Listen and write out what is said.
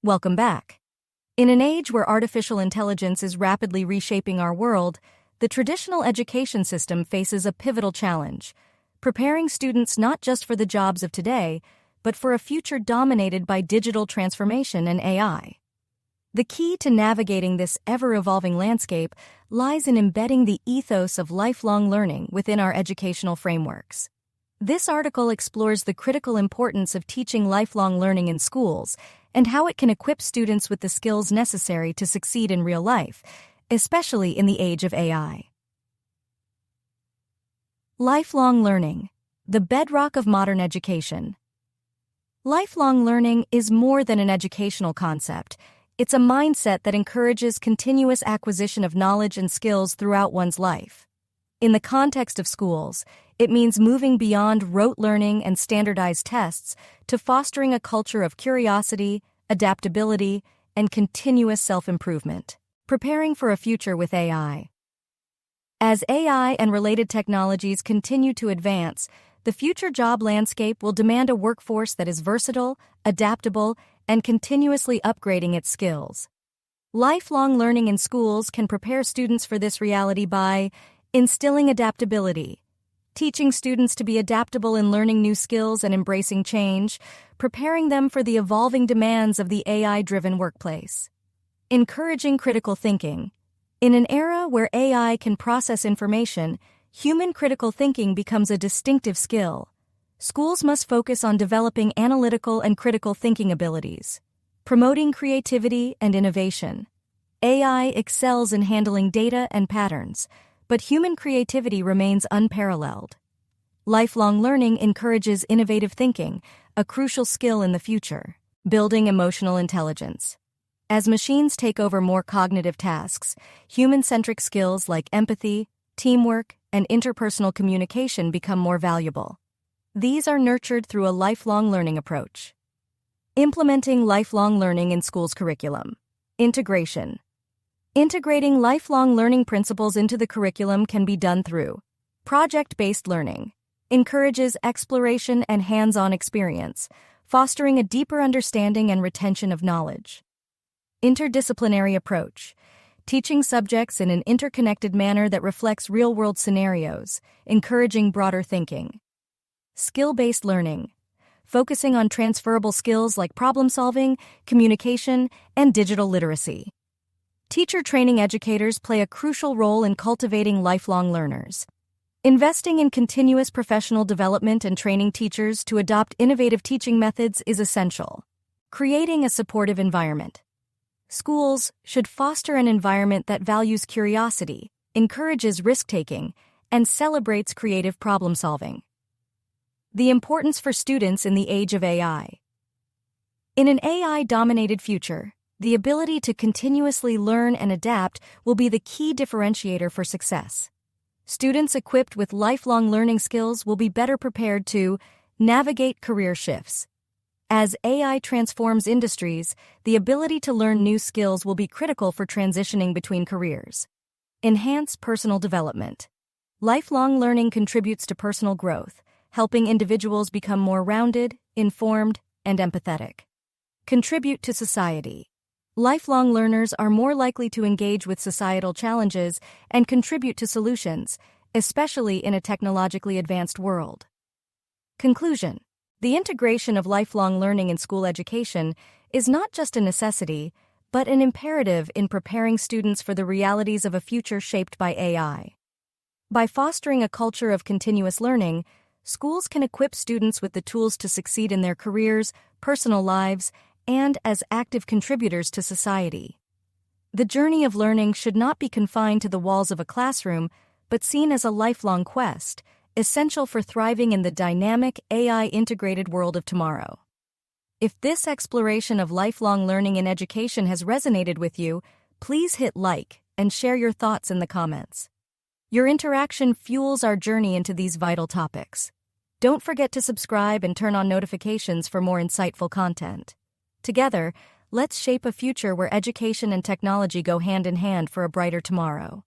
Welcome back. In an age where artificial intelligence is rapidly reshaping our world, the traditional education system faces a pivotal challenge, preparing students not just for the jobs of today, but for a future dominated by digital transformation and AI. The key to navigating this ever-evolving landscape lies in embedding the ethos of lifelong learning within our educational frameworks. This article explores the critical importance of teaching lifelong learning in schools and how it can equip students with the skills necessary to succeed in real life, especially in the age of AI. Lifelong learning, the bedrock of modern education. Lifelong learning is more than an educational concept. It's a mindset that encourages continuous acquisition of knowledge and skills throughout one's life. In the context of schools, it means moving beyond rote learning and standardized tests to fostering a culture of curiosity, adaptability, and continuous self-improvement. Preparing for a future with AI. As AI and related technologies continue to advance, the future job landscape will demand a workforce that is versatile, adaptable, and continuously upgrading its skills. Lifelong learning in schools can prepare students for this reality by instilling adaptability, teaching students to be adaptable in learning new skills and embracing change, preparing them for the evolving demands of the AI-driven workplace. Encouraging critical thinking. In an era where AI can process information, human critical thinking becomes a distinctive skill. Schools must focus on developing analytical and critical thinking abilities, promoting creativity and innovation. AI excels in handling data and patterns, but human creativity remains unparalleled. Lifelong learning encourages innovative thinking, a crucial skill in the future. Building emotional intelligence. As machines take over more cognitive tasks, human-centric skills like empathy, teamwork, and interpersonal communication become more valuable. These are nurtured through a lifelong learning approach. Implementing lifelong learning in schools' curriculum. Integration. Integrating lifelong learning principles into the curriculum can be done through project-based learning. Encourages exploration and hands-on experience, fostering a deeper understanding and retention of knowledge. Interdisciplinary approach. Teaching subjects in an interconnected manner that reflects real-world scenarios, encouraging broader thinking. Skill-based learning. Focusing on transferable skills like problem-solving, communication, and digital literacy. Teacher training educators play a crucial role in cultivating lifelong learners. Investing in continuous professional development and training teachers to adopt innovative teaching methods is essential. Creating a supportive environment. Schools should foster an environment that values curiosity, encourages risk-taking, and celebrates creative problem-solving. The importance for students in the age of AI. In an AI-dominated future, the ability to continuously learn and adapt will be the key differentiator for success. Students equipped with lifelong learning skills will be better prepared to navigate career shifts. As AI transforms industries, the ability to learn new skills will be critical for transitioning between careers. Enhance personal development. Lifelong learning contributes to personal growth, helping individuals become more rounded, informed, and empathetic. Contribute to society. Lifelong learners are more likely to engage with societal challenges and contribute to solutions, especially in a technologically advanced world. Conclusion. The integration of lifelong learning in school education is not just a necessity, but an imperative in preparing students for the realities of a future shaped by AI. By fostering a culture of continuous learning, schools can equip students with the tools to succeed in their careers, personal lives, and as active contributors to society. The journey of learning should not be confined to the walls of a classroom, but seen as a lifelong quest, essential for thriving in the dynamic, AI-integrated world of tomorrow. If this exploration of lifelong learning in education has resonated with you, please hit like and share your thoughts in the comments. Your interaction fuels our journey into these vital topics. Don't forget to subscribe and turn on notifications for more insightful content. Together, let's shape a future where education and technology go hand in hand for a brighter tomorrow.